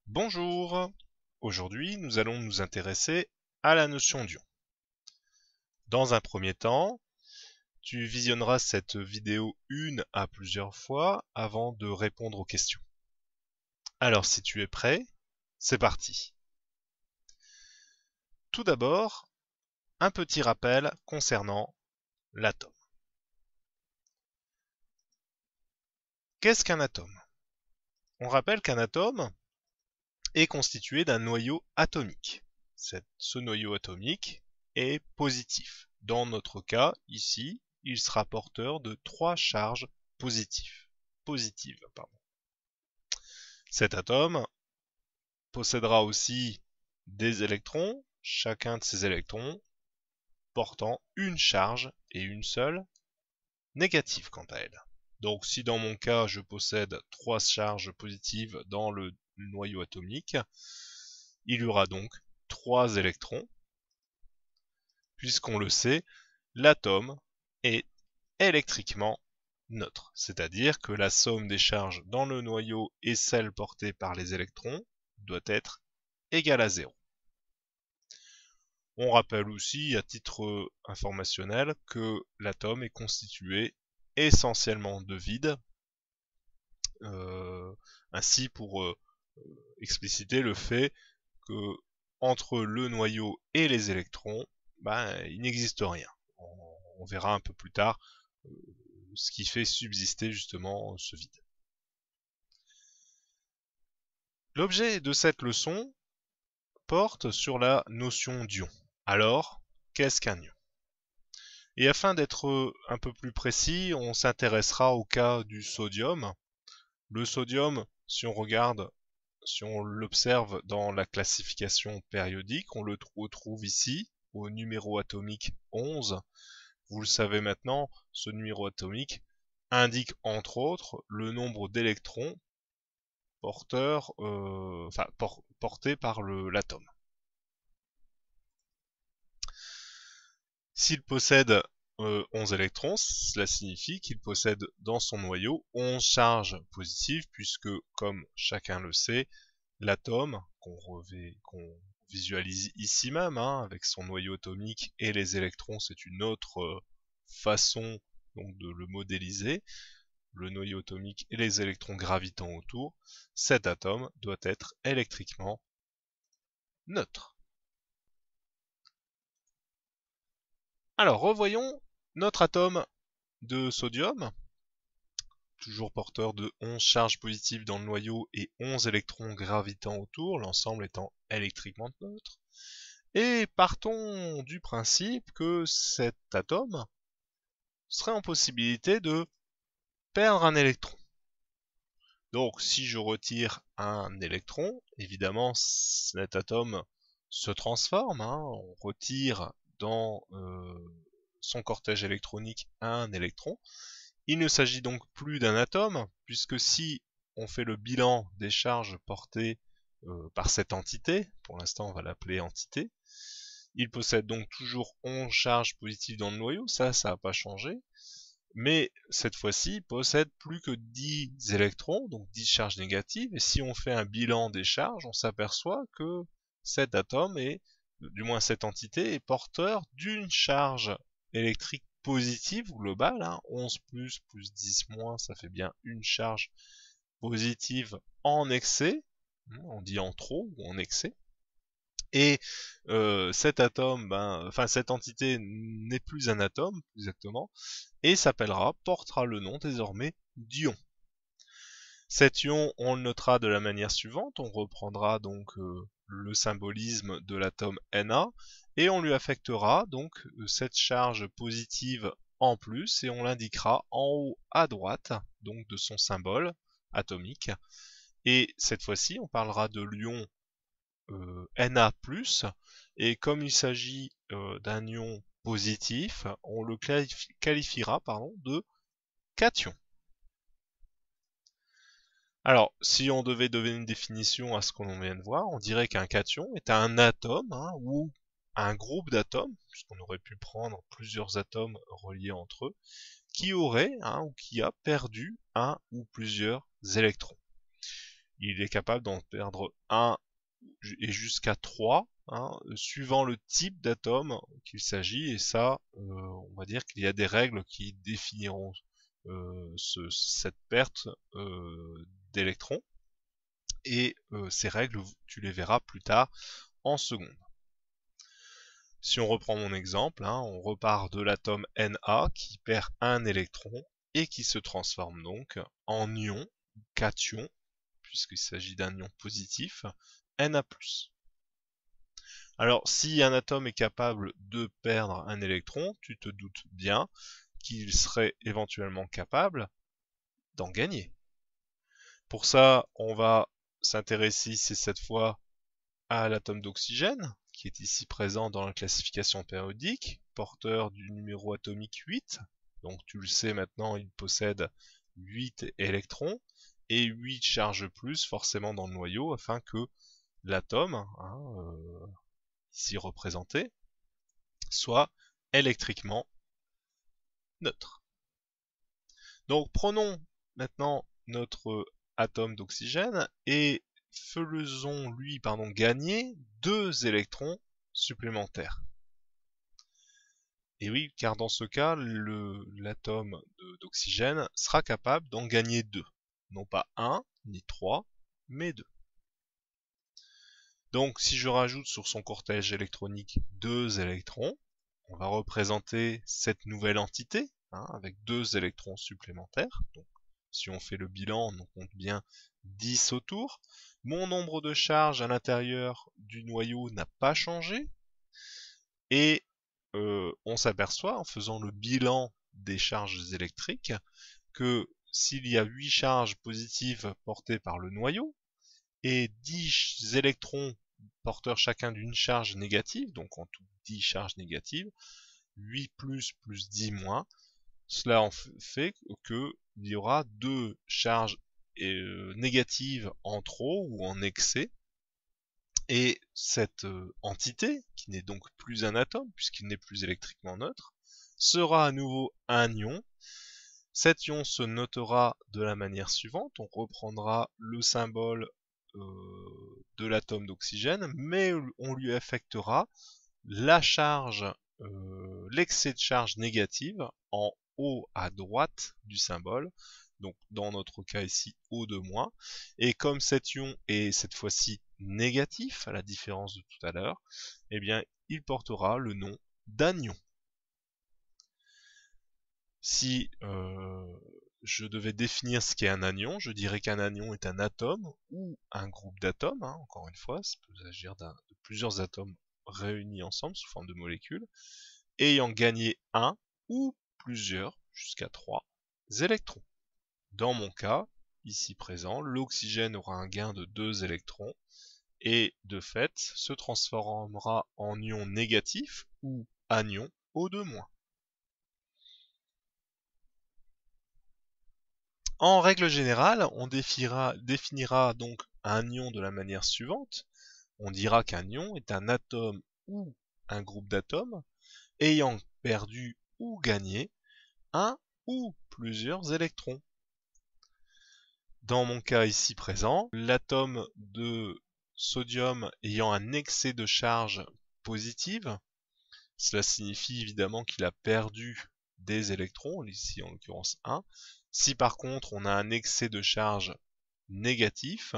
Bonjour! Aujourd'hui, nous allons nous intéresser à la notion d'ion. Dans un premier temps, tu visionneras cette vidéo une à plusieurs fois avant de répondre aux questions. Alors, si tu es prêt, c'est parti. Tout d'abord, un petit rappel concernant l'atome. Qu'est-ce qu'un atome? On rappelle qu'un atome est constitué d'un noyau atomique. Ce noyau atomique est positif. Dans notre cas, ici, il sera porteur de 3 charges positives. Cet atome possédera aussi des électrons, chacun de ces électrons portant une charge et une seule négative quant à elle. Donc si dans mon cas je possède 3 charges positives dans le noyau atomique, il y aura donc 3 électrons. Puisqu'on le sait, l'atome est électriquement neutre, c'est-à-dire que la somme des charges dans le noyau et celle portée par les électrons doit être égale à 0. On rappelle aussi, à titre informationnel, que l'atome est constitué essentiellement de vide, ainsi pour expliciter le fait que entre le noyau et les électrons, il n'existe rien. On verra un peu plus tard ce qui fait subsister justement ce vide. L'objet de cette leçon porte sur la notion d'ion. Alors, qu'est-ce qu'un ion? Et afin d'être un peu plus précis, on s'intéressera au cas du sodium. Le sodium, si on l'observe dans la classification périodique, on le retrouve ici, au numéro atomique 11. Vous le savez maintenant, ce numéro atomique indique entre autres le nombre d'électrons portés par l'atome. S'il possède 11 électrons, cela signifie qu'il possède dans son noyau 11 charges positives, puisque, comme chacun le sait, l'atome, qu'on visualise ici même, avec son noyau atomique et les électrons, c'est une autre façon donc, de le modéliser, le noyau atomique et les électrons gravitant autour, cet atome doit être électriquement neutre. Alors, revoyons notre atome de sodium, toujours porteur de 11 charges positives dans le noyau et 11 électrons gravitant autour, l'ensemble étant électriquement neutre. Et partons du principe que cet atome serait en possibilité de perdre un électron. Donc si je retire un électron, évidemment cet atome se transforme, on retire dans son cortège électronique un électron. Il ne s'agit donc plus d'un atome, puisque si on fait le bilan des charges portées par cette entité, pour l'instant on va l'appeler entité, il possède donc toujours 11 charges positives dans le noyau, ça n'a pas changé, mais cette fois-ci il possède plus que 10 électrons, donc 10 charges négatives, et si on fait un bilan des charges, on s'aperçoit que cet atome du moins cette entité, est porteur d'une charge électrique positive globale, 11 plus 10 moins, ça fait bien une charge positive en excès, on dit en trop ou en excès. Et cet atome, cette entité n'est plus un atome, exactement, et portera le nom désormais d'ion. Cet ion, on le notera de la manière suivante, on reprendra donc le symbolisme de l'atome Na, et on lui affectera donc cette charge positive en plus, et on l'indiquera en haut à droite, donc de son symbole atomique. Et cette fois-ci, on parlera de l'ion Na+, et comme il s'agit d'un ion positif, on le qualifiera de cation. Alors, si on devait donner une définition à ce que l'on vient de voir, on dirait qu'un cation est un atome ou un groupe d'atomes, puisqu'on aurait pu prendre plusieurs atomes reliés entre eux, qui aurait ou qui a perdu un ou plusieurs électrons. il est capable d'en perdre 1 et jusqu'à 3, suivant le type d'atome qu'il s'agit, et ça, on va dire qu'il y a des règles qui définiront cette perte d'électrons, et ces règles, tu les verras plus tard en seconde. Si on reprend mon exemple, on repart de l'atome Na qui perd un électron et qui se transforme donc en ion, cation, puisqu'il s'agit d'un ion positif, Na+. Alors, si un atome est capable de perdre un électron, tu te doutes bien qu'il serait éventuellement capable d'en gagner. Pour ça, on va s'intéresser ici cette fois à l'atome d'oxygène, qui est ici présent dans la classification périodique, porteur du numéro atomique 8. Donc tu le sais maintenant, il possède 8 électrons et 8 charges plus forcément dans le noyau, afin que l'atome, ici représenté, soit électriquement neutre. Donc prenons maintenant notre atome d'oxygène et faisons-lui gagner 2 électrons supplémentaires. Et oui, car dans ce cas, l'atome d'oxygène sera capable d'en gagner 2. Non pas 1, ni 3, mais 2. Donc si je rajoute sur son cortège électronique 2 électrons, on va représenter cette nouvelle entité, avec 2 électrons supplémentaires. Donc si on fait le bilan, on compte bien 10 autour. Mon nombre de charges à l'intérieur du noyau n'a pas changé. Et on s'aperçoit en faisant le bilan des charges électriques que s'il y a 8 charges positives portées par le noyau et 10 électrons porteurs chacun d'une charge négative, donc en tout 10 charges négatives, 8 plus 10 moins, cela en fait qu'il y aura 2 charges négatives en trop ou en excès, et cette entité, qui n'est donc plus un atome puisqu'il n'est plus électriquement neutre, sera à nouveau un ion. Cet ion se notera de la manière suivante, on reprendra le symbole de l'atome d'oxygène, mais on lui affectera la charge, l'excès de charge négative en haut à droite du symbole, donc dans notre cas ici O2-, et comme cet ion est cette fois-ci négatif, à la différence de tout à l'heure, eh bien il portera le nom d'anion. Si je devais définir ce qu'est un anion, je dirais qu'un anion est un atome ou un groupe d'atomes, encore une fois, ça peut s'agir de plusieurs atomes réunis ensemble sous forme de molécules, ayant gagné un ou plusieurs, jusqu'à 3, électrons. Dans mon cas, ici présent, l'oxygène aura un gain de 2 électrons, et de fait se transformera en ion négatif ou anion O2-. En règle générale, on définira donc un ion de la manière suivante. On dira qu'un ion est un atome ou un groupe d'atomes ayant perdu ou gagné un ou plusieurs électrons. Dans mon cas ici présent, l'atome de sodium ayant un excès de charge positive, cela signifie évidemment qu'il a perdu des électrons, ici en l'occurrence 1. Si par contre on a un excès de charge négatif,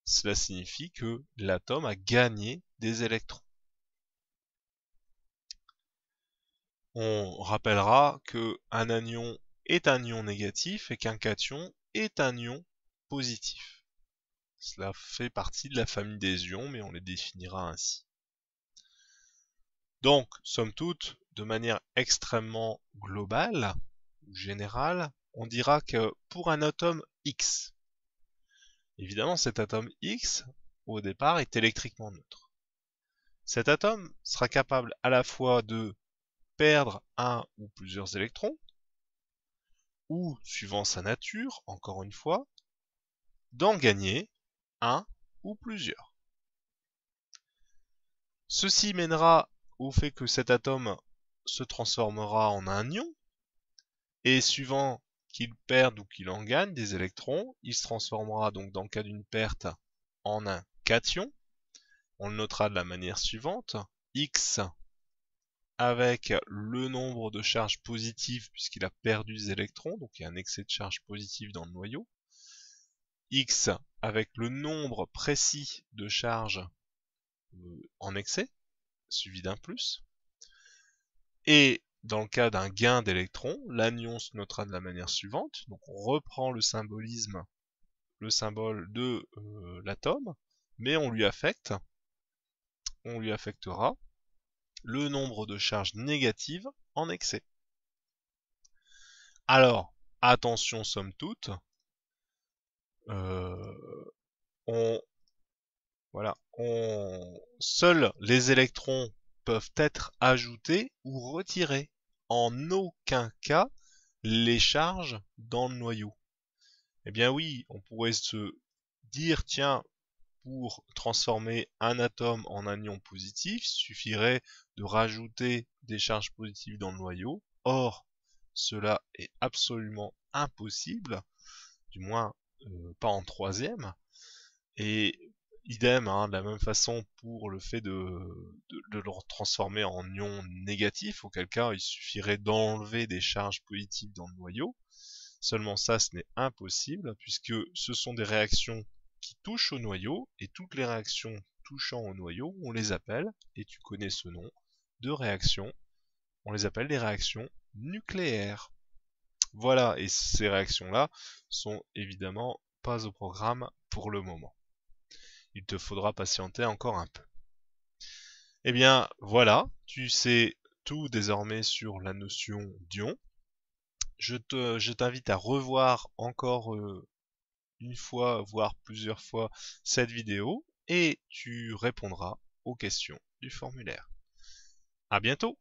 cela signifie que l'atome a gagné des électrons. On rappellera qu'un anion est un ion négatif et qu'un cation est un ion positif. Cela fait partie de la famille des ions, mais on les définira ainsi. Donc, somme toute, de manière extrêmement globale ou générale, on dira que pour un atome X, évidemment cet atome X, au départ, est électriquement neutre. Cet atome sera capable à la fois de perdre un ou plusieurs électrons, ou, suivant sa nature, encore une fois, d'en gagner un ou plusieurs. Ceci mènera au fait que cet atome se transformera en un ion, et suivant qu'il perde ou qu'il en gagne des électrons, il se transformera donc dans le cas d'une perte en un cation. On le notera de la manière suivante, X avec le nombre de charges positives puisqu'il a perdu des électrons, donc il y a un excès de charge positive dans le noyau, X avec le nombre précis de charges en excès, suivi d'un plus, et dans le cas d'un gain d'électrons, l'anion se notera de la manière suivante, donc on reprend le symbolisme, le symbole de l'atome, mais on lui affectera le nombre de charges négatives en excès. Alors, attention somme toute, seuls les électrons peuvent être ajoutés ou retirés. En aucun cas les charges dans le noyau. Eh bien oui, on pourrait se dire, tiens, pour transformer un atome en anion positif, il suffirait de rajouter des charges positives dans le noyau. Or, cela est absolument impossible, du moins pas en troisième. Et idem, de la même façon pour le fait de le transformer en ion négatif, auquel cas il suffirait d'enlever des charges positives dans le noyau. Seulement ça, ce n'est impossible, puisque ce sont des réactions qui touchent au noyau, et toutes les réactions touchant au noyau, on les appelle, et tu connais ce nom, de réactions, on les appelle des réactions nucléaires. Voilà, et ces réactions-là sont évidemment pas au programme pour le moment. Il te faudra patienter encore un peu. Eh bien, voilà, tu sais tout désormais sur la notion d'ion. Je t'invite à revoir encore une fois, voire plusieurs fois cette vidéo et tu répondras aux questions du formulaire. À bientôt!